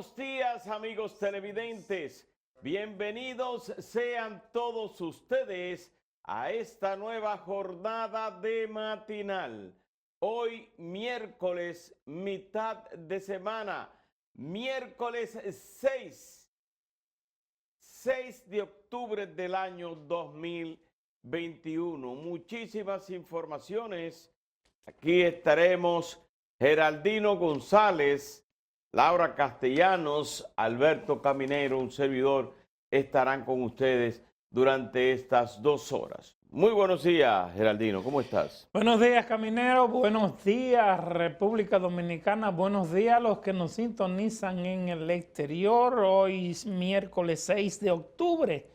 buenos días, amigos televidentes. Bienvenidos sean todos ustedes a esta nueva jornada de matinal. Hoy miércoles, mitad de semana, miércoles 6 de octubre del año 2021. Muchísimas informaciones. Aquí estaremos Geraldino González, Laura Castellanos, Alberto Caminero, un servidor, estarán con ustedes durante estas 2 horas. Muy buenos días, Geraldino, ¿cómo estás? Buenos días, Caminero, buenos días, República Dominicana, buenos días a los que nos sintonizan en el exterior. Hoy es miércoles 6 de octubre,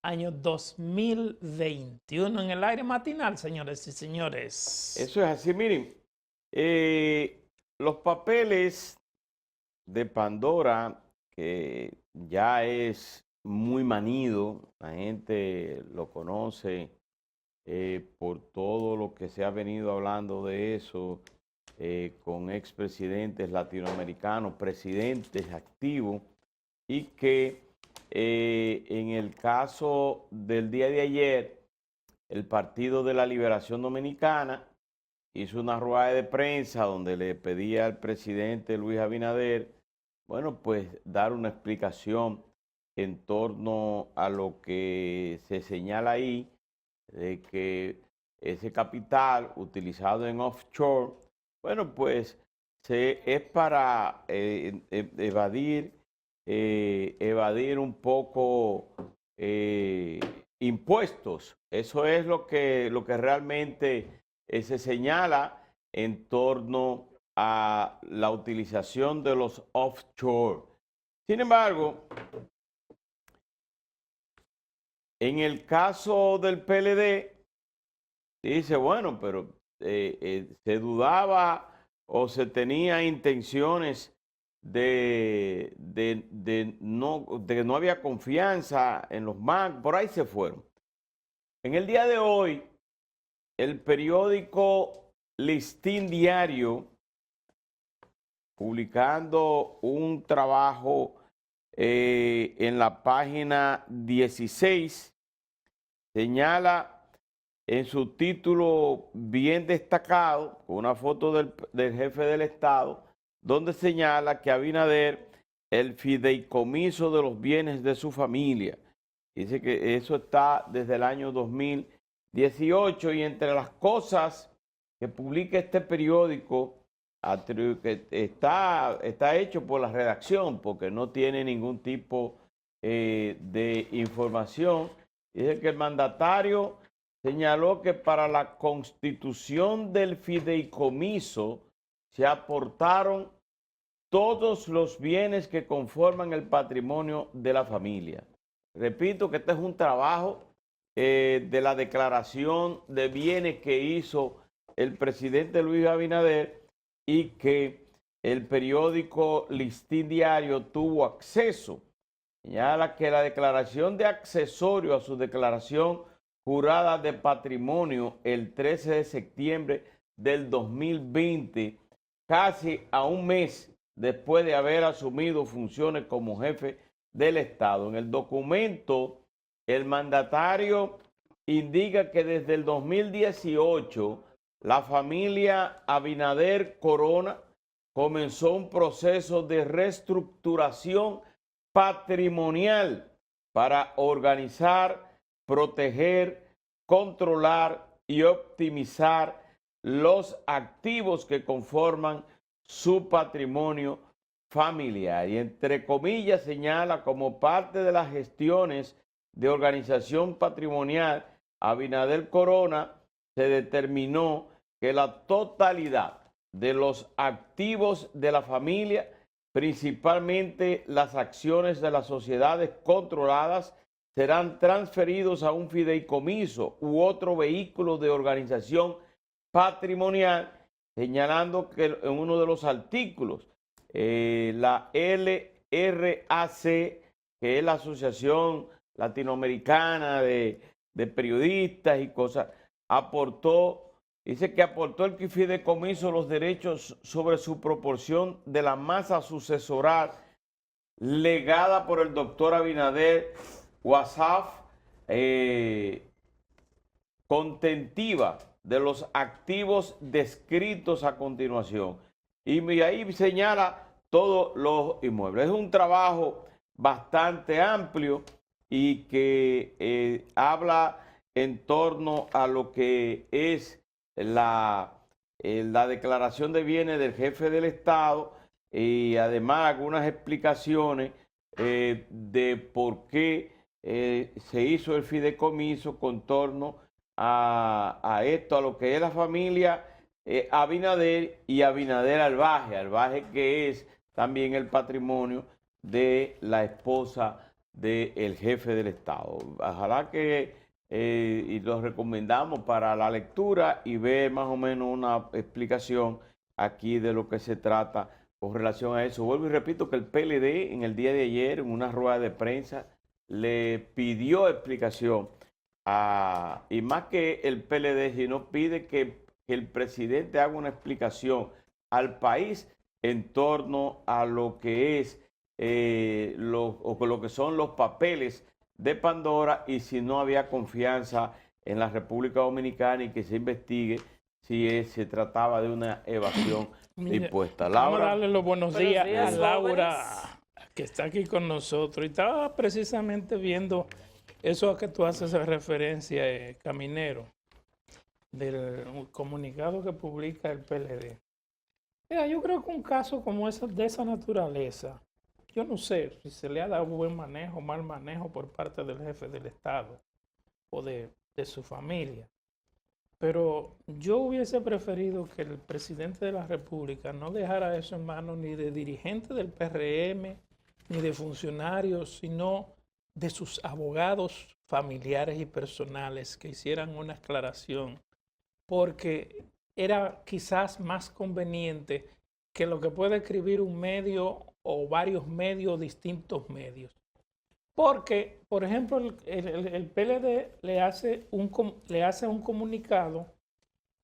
año 2021, en el aire matinal, señores y señores. Eso es así, miren, los papeles de Pandora, que ya es muy manido, la gente lo conoce por todo lo que se ha venido hablando de eso, con expresidentes latinoamericanos, presidentes activos, y que en el caso del día de ayer, el Partido de la Liberación Dominicana hizo una rueda de prensa donde le pedía al presidente Luis Abinader, bueno, pues dar una explicación en torno a lo que se señala ahí, de que ese capital utilizado en offshore, bueno, pues es para evadir un poco impuestos. Eso es lo que realmente se señala en torno a la utilización de los offshore. Sin embargo, en el caso del PLD, dice, bueno, pero se dudaba o se tenía intenciones de que no había confianza en los bancos, por ahí se fueron. En el día de hoy, el periódico Listín Diario, publicando un trabajo en la página 16, señala en su título bien destacado, con una foto del jefe del Estado, donde señala que Abinader, el fideicomiso de los bienes de su familia. Dice que eso está desde el año 2018, y entre las cosas que publica este periódico, que está hecho por la redacción, porque no tiene ningún tipo de información, dice que el mandatario señaló que para la constitución del fideicomiso se aportaron todos los bienes que conforman el patrimonio de la familia. Repito que este es un trabajo de la declaración de bienes que hizo el presidente Luis Abinader y que el periódico Listín Diario tuvo acceso. Señala que la declaración de accesorio a su declaración jurada de patrimonio el 13 de septiembre del 2020, casi a un mes después de haber asumido funciones como jefe del Estado. En el documento, el mandatario indica que desde el 2018 la familia Abinader Corona comenzó un proceso de reestructuración patrimonial para organizar, proteger, controlar y optimizar los activos que conforman su patrimonio familiar. Y entre comillas señala, como parte de las gestiones de organización patrimonial, Abinader Corona se determinó que la totalidad de los activos de la familia, principalmente las acciones de las sociedades controladas, serán transferidos a un fideicomiso u otro vehículo de organización patrimonial, señalando que en uno de los artículos, la LRAC, que es la Asociación Latinoamericana de Periodistas y cosas, dice que aportó el fideicomiso los derechos sobre su proporción de la masa sucesoral legada por el doctor Abinader Wassaf, contentiva de los activos descritos a continuación. Y ahí señala todos los inmuebles. Es un trabajo bastante amplio y que habla en torno a lo que es la declaración de bienes del jefe del Estado y además algunas explicaciones de por qué se hizo el fideicomiso con torno a esto, a lo que es la familia Abinader y Abinader Albaje que es también el patrimonio de la esposa del jefe del Estado. Ojalá que y los recomendamos para la lectura y ver más o menos una explicación aquí de lo que se trata con relación a eso. Vuelvo y repito que el PLD en el día de ayer, en una rueda de prensa, le pidió explicación y más que el PLD, sino pide que el presidente haga una explicación al país en torno a lo que es lo que son los papeles de Pandora y si no había confianza en la República Dominicana y que se investigue si se trataba de una evasión de impuestos. Vamos a darle los buenos días a Laura, jóvenes, que está aquí con nosotros. Y estaba precisamente viendo eso a que tú haces referencia, Caminero, del comunicado que publica el PLD. Mira, yo creo que un caso como ese, de esa naturaleza, yo no sé si se le ha dado buen manejo o mal manejo por parte del jefe del Estado o de su familia. Pero yo hubiese preferido que el presidente de la República no dejara eso en manos ni de dirigentes del PRM, ni de funcionarios, sino de sus abogados familiares y personales que hicieran una aclaración, porque era quizás más conveniente que lo que puede escribir un medio o varios medios, distintos medios. Porque, por ejemplo, el PLD le hace un comunicado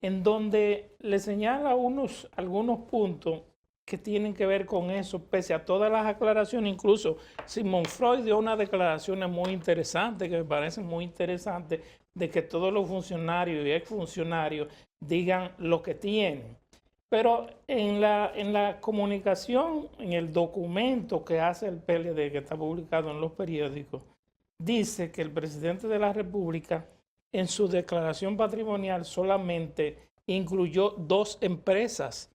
en donde le señala algunos puntos que tienen que ver con eso, pese a todas las aclaraciones. Incluso Simón Freud dio unas declaraciones muy interesantes, que me parecen muy interesantes, de que todos los funcionarios y exfuncionarios digan lo que tienen. Pero en la comunicación, en el documento que hace el PLD, que está publicado en los periódicos, dice que el presidente de la República en su declaración patrimonial solamente incluyó 2 empresas,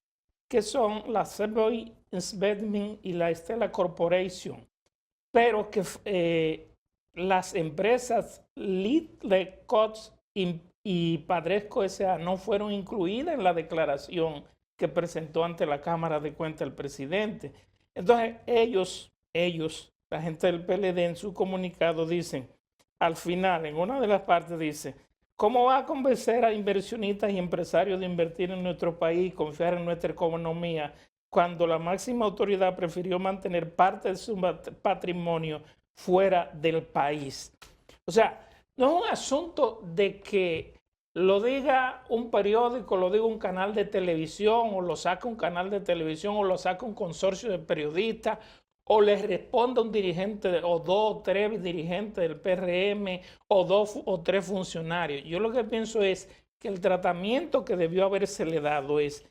que son la Savoy Investment y la Stella Corporation, pero que las empresas Lidl, Cots y Padresco S.A. no fueron incluidas en la declaración que presentó ante la Cámara de Cuentas el presidente. Entonces ellos, la gente del PLD en su comunicado dicen, al final, en una de las partes dice, ¿cómo va a convencer a inversionistas y empresarios de invertir en nuestro país, confiar en nuestra economía, cuando la máxima autoridad prefirió mantener parte de su patrimonio fuera del país? O sea, no es un asunto de que lo diga un periódico, lo diga un canal de televisión, o lo saca un canal de televisión, o lo saca un consorcio de periodistas, o le responda un dirigente, o 2 o 3 dirigentes del PRM, o 2 o 3 funcionarios. Yo lo que pienso es que el tratamiento que debió habérsele dado es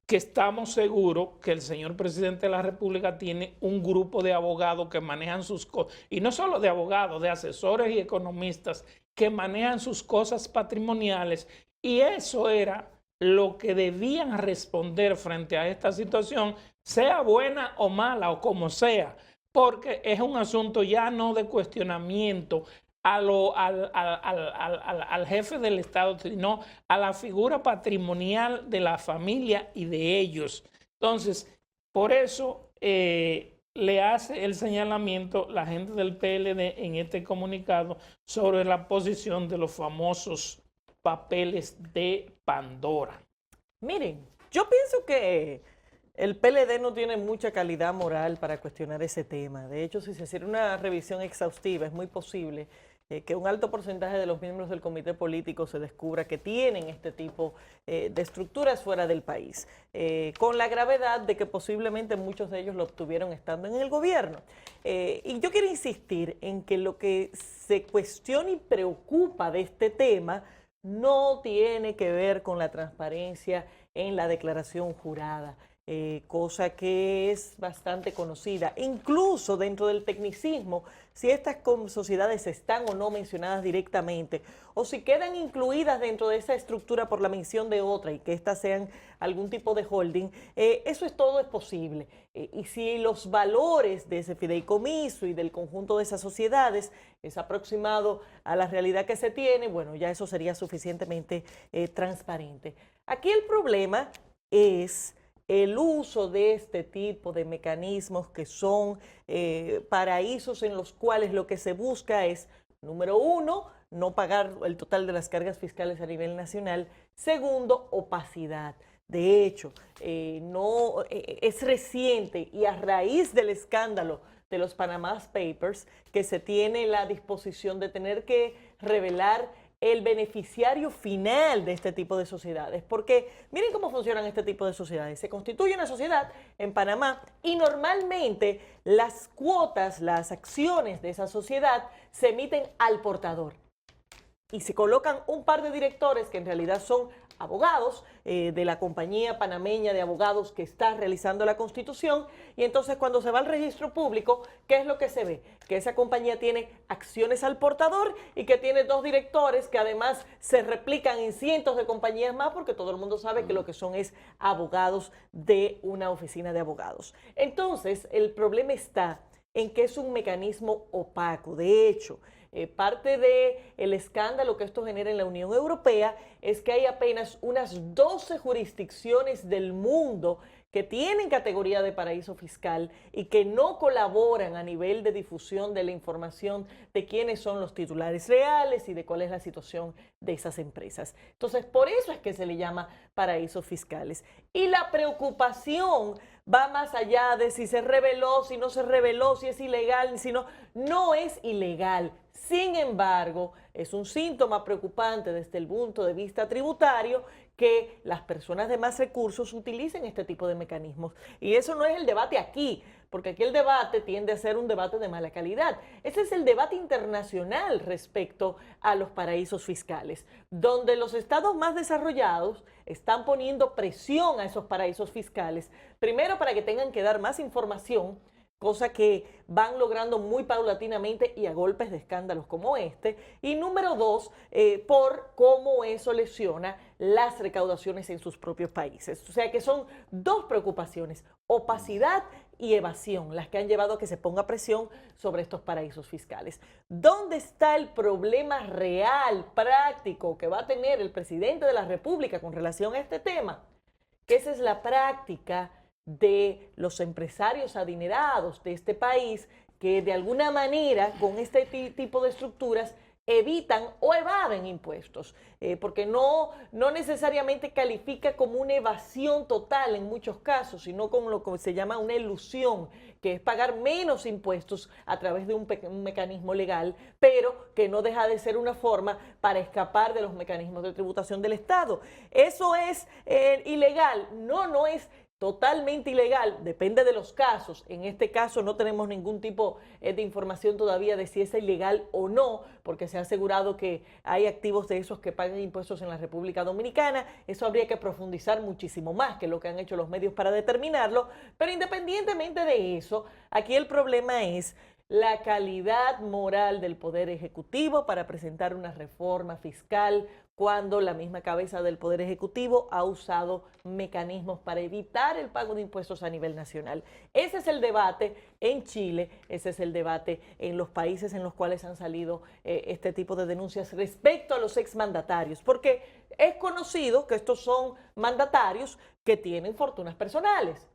que estamos seguros que el señor presidente de la República tiene un grupo de abogados que manejan sus cosas, y no solo de abogados, de asesores y economistas que manejan sus cosas patrimoniales, y eso era lo que debían responder frente a esta situación, sea buena o mala o como sea, porque es un asunto ya no de cuestionamiento al jefe del Estado, sino a la figura patrimonial de la familia y de ellos. Entonces, por eso le hace el señalamiento la gente del PLD en este comunicado sobre la posición de los famosos papeles de Pandora. Miren, yo pienso que el PLD no tiene mucha calidad moral para cuestionar ese tema. De hecho, si se hiciera una revisión exhaustiva, es muy posible que un alto porcentaje de los miembros del comité político se descubra que tienen este tipo de estructuras fuera del país, con la gravedad de que posiblemente muchos de ellos lo obtuvieron estando en el gobierno. Y yo quiero insistir en que lo que se cuestiona y preocupa de este tema no tiene que ver con la transparencia en la declaración jurada. Cosa que es bastante conocida. Incluso dentro del tecnicismo, si estas sociedades están o no mencionadas directamente, o si quedan incluidas dentro de esa estructura por la mención de otra y que éstas sean algún tipo de holding, eso todo es posible. Y si los valores de ese fideicomiso y del conjunto de esas sociedades es aproximado a la realidad que se tiene, bueno, ya eso sería suficientemente transparente. Aquí el problema es el uso de este tipo de mecanismos que son paraísos en los cuales lo que se busca es, número uno, no pagar el total de las cargas fiscales a nivel nacional. Segundo, opacidad. De hecho, es reciente y a raíz del escándalo de los Panama Papers que se tiene la disposición de tener que revelar el beneficiario final de este tipo de sociedades. Porque miren cómo funcionan este tipo de sociedades. Se constituye una sociedad en Panamá y normalmente las cuotas, las acciones de esa sociedad se emiten al portador. Y se colocan un par de directores que en realidad son abogados de la compañía panameña de abogados que está realizando la constitución, y entonces cuando se va al registro público, ¿qué es lo que se ve? Que esa compañía tiene acciones al portador y que tiene dos directores que además se replican en cientos de compañías más, porque todo el mundo sabe que lo que son es abogados de una oficina de abogados. Entonces, el problema está en que es un mecanismo opaco. De hecho, parte del escándalo que esto genera en la Unión Europea es que hay apenas unas 12 jurisdicciones del mundo que tienen categoría de paraíso fiscal y que no colaboran a nivel de difusión de la información de quiénes son los titulares reales y de cuál es la situación de esas empresas. Entonces, por eso es que se le llama paraísos fiscales. Y la preocupación va más allá de si se reveló, si no se reveló, si es ilegal, si no. No es ilegal. Sin embargo, es un síntoma preocupante desde el punto de vista tributario que las personas de más recursos utilicen este tipo de mecanismos. Y eso no es el debate aquí, porque aquí el debate tiende a ser un debate de mala calidad. Ese es el debate internacional respecto a los paraísos fiscales, donde los estados más desarrollados están poniendo presión a esos paraísos fiscales, primero para que tengan que dar más información, cosa que van logrando muy paulatinamente y a golpes de escándalos como este. Y número dos, por cómo eso lesiona las recaudaciones en sus propios países. O sea que son dos preocupaciones, opacidad y evasión, las que han llevado a que se ponga presión sobre estos paraísos fiscales. ¿Dónde está el problema real, práctico, que va a tener el presidente de la República con relación a este tema? Que esa es la práctica de los empresarios adinerados de este país que de alguna manera con este tipo de estructuras evitan o evaden impuestos, porque no necesariamente califica como una evasión total en muchos casos, sino como lo que se llama una elusión, que es pagar menos impuestos a través de un mecanismo legal, pero que no deja de ser una forma para escapar de los mecanismos de tributación del Estado. ¿Eso es ilegal? No es totalmente ilegal, depende de los casos. En este caso no tenemos ningún tipo de información todavía de si es ilegal o no, porque se ha asegurado que hay activos de esos que pagan impuestos en la República Dominicana. Eso habría que profundizar muchísimo más que lo que han hecho los medios para determinarlo, pero independientemente de eso, aquí el problema es la calidad moral del Poder Ejecutivo para presentar una reforma fiscal cuando la misma cabeza del Poder Ejecutivo ha usado mecanismos para evitar el pago de impuestos a nivel nacional. Ese es el debate en Chile, ese es el debate en los países en los cuales han salido este tipo de denuncias respecto a los exmandatarios, porque es conocido que estos son mandatarios que tienen fortunas personales,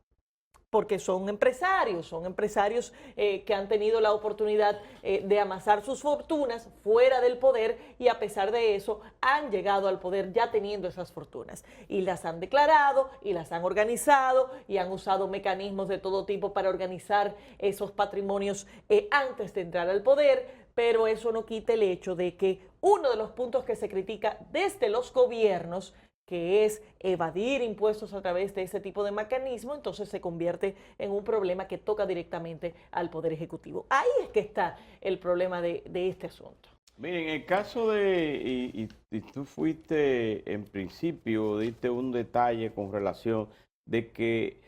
porque son empresarios que han tenido la oportunidad de amasar sus fortunas fuera del poder y a pesar de eso han llegado al poder ya teniendo esas fortunas y las han declarado y las han organizado y han usado mecanismos de todo tipo para organizar esos patrimonios antes de entrar al poder. pero eso no quita el hecho de que uno de los puntos que se critica desde los gobiernos, que es evadir impuestos a través de ese tipo de mecanismo, entonces se convierte en un problema que toca directamente al Poder Ejecutivo. Ahí es que está el problema de este asunto. Miren, en el caso de, y tú fuiste en principio, diste un detalle con relación de que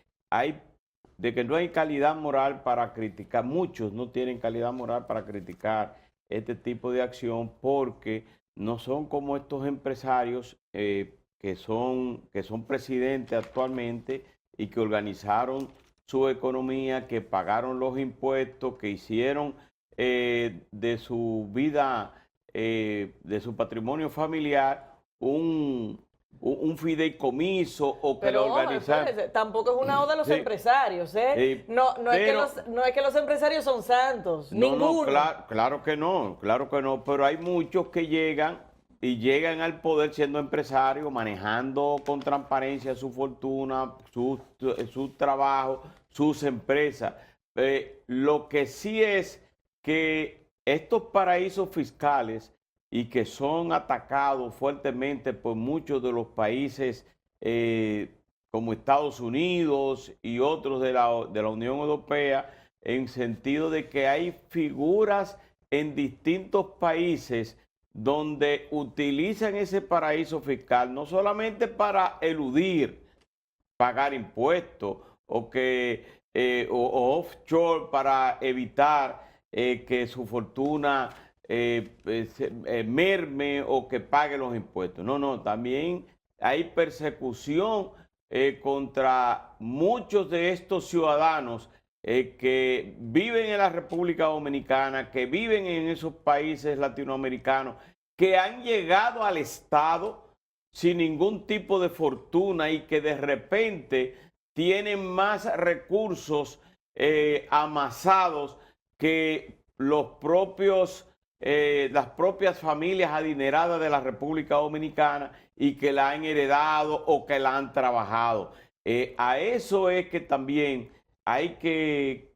no hay calidad moral para criticar, muchos no tienen calidad moral para criticar este tipo de acción porque no son como estos empresarios que son presidentes actualmente y que organizaron su economía, que pagaron los impuestos, que hicieron de su vida, de su patrimonio familiar, un fideicomiso o que lo organizaron. Espérese, tampoco es una oda a los Sí. empresarios, ¿eh? No es que los empresarios son santos, ninguno. Claro que no, pero hay muchos que llegan al poder siendo empresarios, manejando con transparencia su fortuna, su trabajo, sus empresas. Lo que sí es que estos paraísos fiscales y que son atacados fuertemente por muchos de los países como Estados Unidos y otros de la Unión Europea, en sentido de que hay figuras en distintos países donde utilizan ese paraíso fiscal no solamente para eludir pagar impuestos o o offshore para evitar que su fortuna merme o que pague los impuestos. No, también hay persecución contra muchos de estos ciudadanos que viven en la República Dominicana, que viven en esos países latinoamericanos, que han llegado al Estado sin ningún tipo de fortuna y que de repente tienen más recursos amasados que las propias familias adineradas de la República Dominicana y que la han heredado o que la han trabajado. A eso es que también hay que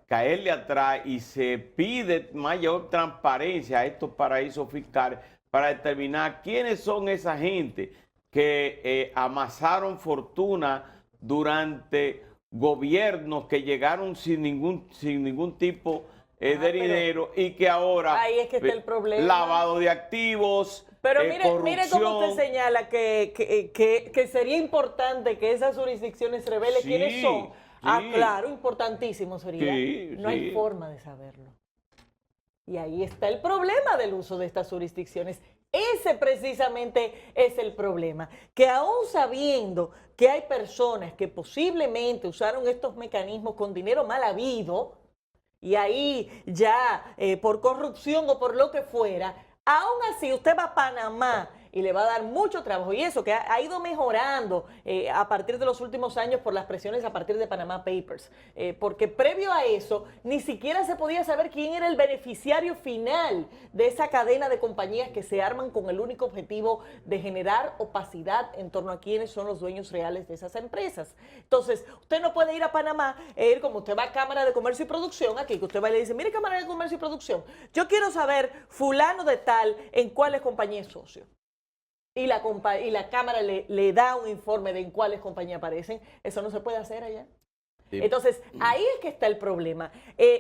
caerle atrás y se pide mayor transparencia a estos paraísos fiscales para determinar quiénes son esa gente que amasaron fortuna durante gobiernos que llegaron sin ningún tipo de dinero y que ahora ahí es que está el problema. Lavado de activos. Pero mire cómo usted señala que sería importante que esas jurisdicciones revelen quiénes son. Claro, importantísimo sería. No hay forma de saberlo. Y ahí está el problema del uso de estas jurisdicciones. Ese precisamente es el problema, que aún sabiendo que hay personas que posiblemente usaron estos mecanismos con dinero mal habido, y ahí ya por corrupción o por lo que fuera, aún así usted va a Panamá y le va a dar mucho trabajo. Y eso que ha ido mejorando a partir de los últimos años por las presiones a partir de Panama Papers. Porque previo a eso, ni siquiera se podía saber quién era el beneficiario final de esa cadena de compañías que se arman con el único objetivo de generar opacidad en torno a quiénes son los dueños reales de esas empresas. Entonces, usted no puede ir a Panamá como usted va a Cámara de Comercio y Producción, aquí que usted va y le dice, mire Cámara de Comercio y Producción, yo quiero saber fulano de tal en cuáles compañías es socio. Y la Cámara le da un informe de en cuáles compañías aparecen. Eso no se puede hacer allá. Sí. Entonces, ahí es que está el problema.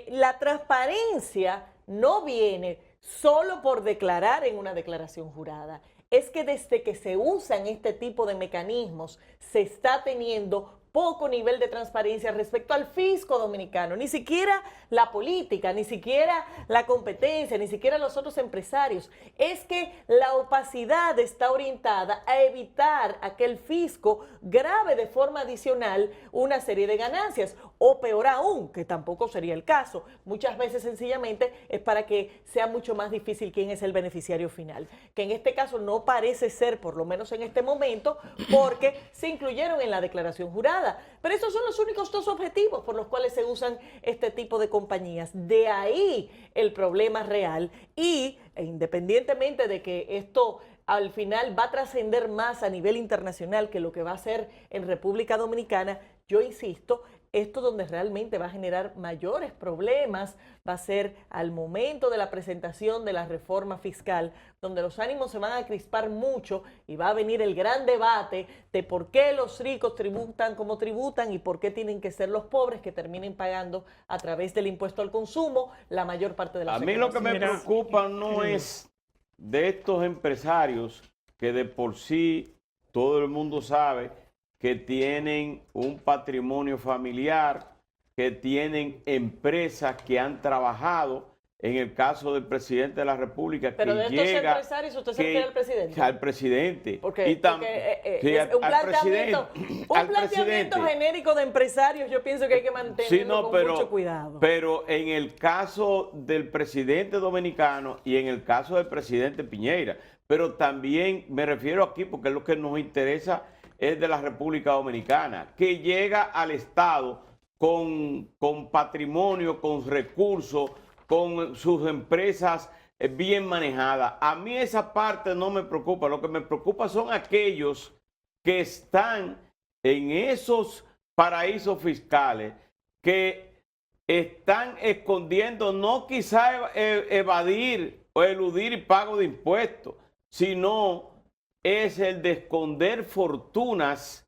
La transparencia no viene solo por declarar en una declaración jurada. Es que desde que se usan este tipo de mecanismos, se está teniendo poco nivel de transparencia respecto al fisco dominicano, ni siquiera la política, ni siquiera la competencia, ni siquiera los otros empresarios. Es que la opacidad está orientada a evitar a que el fisco grave de forma adicional una serie de ganancias, o peor aún, que tampoco sería el caso. Muchas veces sencillamente es para que sea mucho más difícil quién es el beneficiario final, que en este caso no parece ser, por lo menos en este momento, porque se incluyeron en la declaración jurada. Pero esos son los únicos dos objetivos por los cuales se usan este tipo de compañías. De ahí el problema real y independientemente de que esto al final va a trascender más a nivel internacional que lo que va a hacer en República Dominicana, Yo insisto, esto donde realmente va a generar mayores problemas va a ser al momento de la presentación de la reforma fiscal, donde los ánimos se van a crispar mucho y va a venir el gran debate de por qué los ricos tributan como tributan y por qué tienen que ser los pobres que terminen pagando a través del impuesto al consumo la mayor parte de las A mí lo que me Mira, preocupa no es de estos empresarios que de por sí todo el mundo sabe que tienen un patrimonio familiar, que tienen empresas que han trabajado. En el caso del presidente de la República, pero que de estos llega, empresarios usted se refiere al presidente. Al presidente. Porque, y sí, es un planteamiento, al planteamiento presidente. genérico de empresarios, yo pienso que hay que mantenerlo con mucho cuidado. Pero en el caso del presidente dominicano y en el caso del presidente Piñera, pero también me refiero aquí porque es lo que nos interesa, es de la República Dominicana, que llega al Estado con patrimonio, con recursos, con sus empresas bien manejadas. A mí esa parte no me preocupa, lo que me preocupa son aquellos que están en esos paraísos fiscales, que están escondiendo, no quizá evadir o eludir el pago de impuestos, sino es el de esconder fortunas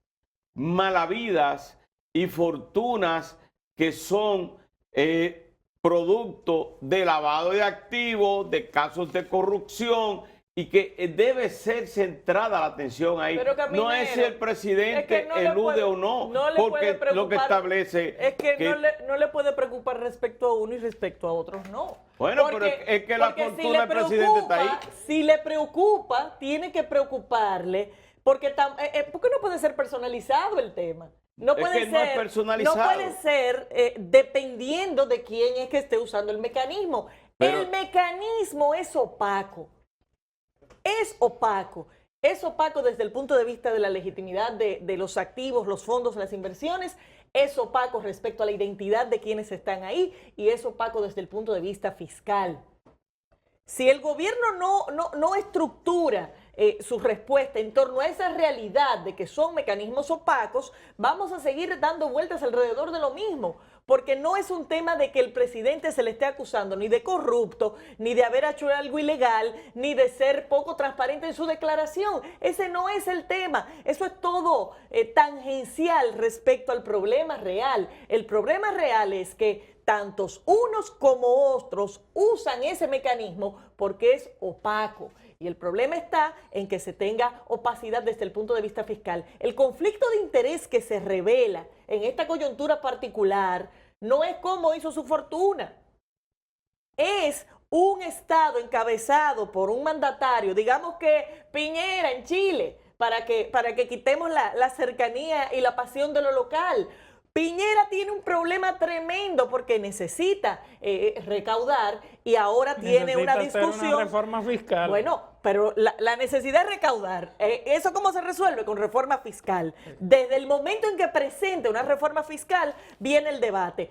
malavidas y fortunas que son producto de lavado de activos, de casos de corrupción, y que debe ser centrada la atención ahí. Pero, Caminero, no es si el presidente es que no elude o no, porque lo que establece... Es que no le puede preocupar respecto a uno y respecto a otros no. Bueno, pero es que la fortuna del presidente está ahí. Si le preocupa, tiene que preocuparle, porque no puede ser personalizado el tema. No puede ser, no es personalizado. No puede ser dependiendo de quién es que esté usando el mecanismo. Pero el mecanismo es opaco. Es opaco. Es opaco desde el punto de vista de la legitimidad de los activos, los fondos, las inversiones. Es opaco respecto a la identidad de quienes están ahí y es opaco desde el punto de vista fiscal. Si el gobierno no estructura su respuesta en torno a esa realidad de que son mecanismos opacos, vamos a seguir dando vueltas alrededor de lo mismo, porque no es un tema de que el presidente se le esté acusando ni de corrupto, ni de haber hecho algo ilegal, ni de ser poco transparente en su declaración. Ese no es el tema. Eso es todo tangencial respecto al problema real. El problema real es que tantos unos como otros usan ese mecanismo porque es opaco. Y el problema está en que se tenga opacidad desde el punto de vista fiscal. El conflicto de interés que se revela en esta coyuntura particular no es cómo hizo su fortuna. Es un Estado encabezado por un mandatario, digamos que Piñera en Chile, para que quitemos la cercanía y la pasión de lo local. Piñera tiene un problema tremendo porque necesita recaudar y ahora tiene una discusión. Hacer una reforma fiscal. Bueno, pero la necesidad de recaudar, ¿eso cómo se resuelve? Con reforma fiscal. Desde el momento en que presente una reforma fiscal, viene el debate.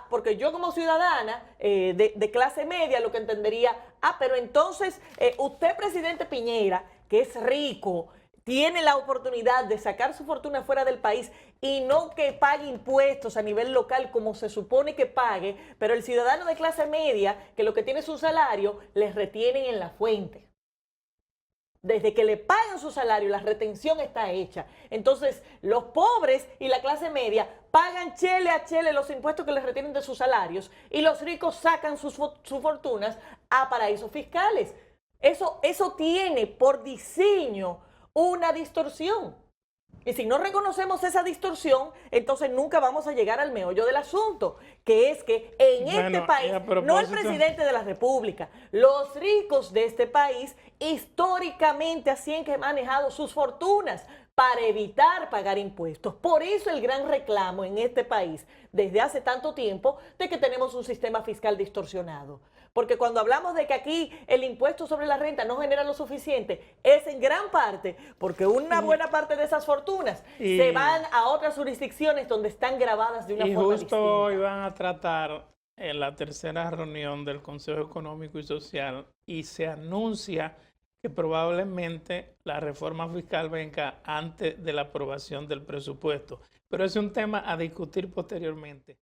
Porque yo como ciudadana de clase media lo que entendería, pero entonces usted, presidente Piñera, que es rico, tiene la oportunidad de sacar su fortuna fuera del país y no que pague impuestos a nivel local como se supone que pague, pero el ciudadano de clase media, que lo que tiene es un salario, les retienen en la fuente. Desde que le pagan su salario, la retención está hecha. Entonces, los pobres y la clase media pagan chele a chele los impuestos que les retienen de sus salarios y los ricos sacan sus fortunas a paraísos fiscales. Eso tiene por diseño una distorsión. Y si no reconocemos esa distorsión, entonces nunca vamos a llegar al meollo del asunto, que es que en este país, no el presidente de la República, los ricos de este país históricamente así han manejado sus fortunas para evitar pagar impuestos. Por eso el gran reclamo en este país desde hace tanto tiempo de que tenemos un sistema fiscal distorsionado. Porque cuando hablamos de que aquí el impuesto sobre la renta no genera lo suficiente, es en gran parte porque una buena parte de esas fortunas se van a otras jurisdicciones donde están grabadas de una forma distinta. Y justo hoy van a tratar en la tercera reunión del Consejo Económico y Social y se anuncia que probablemente la reforma fiscal venga antes de la aprobación del presupuesto. pero es un tema a discutir posteriormente.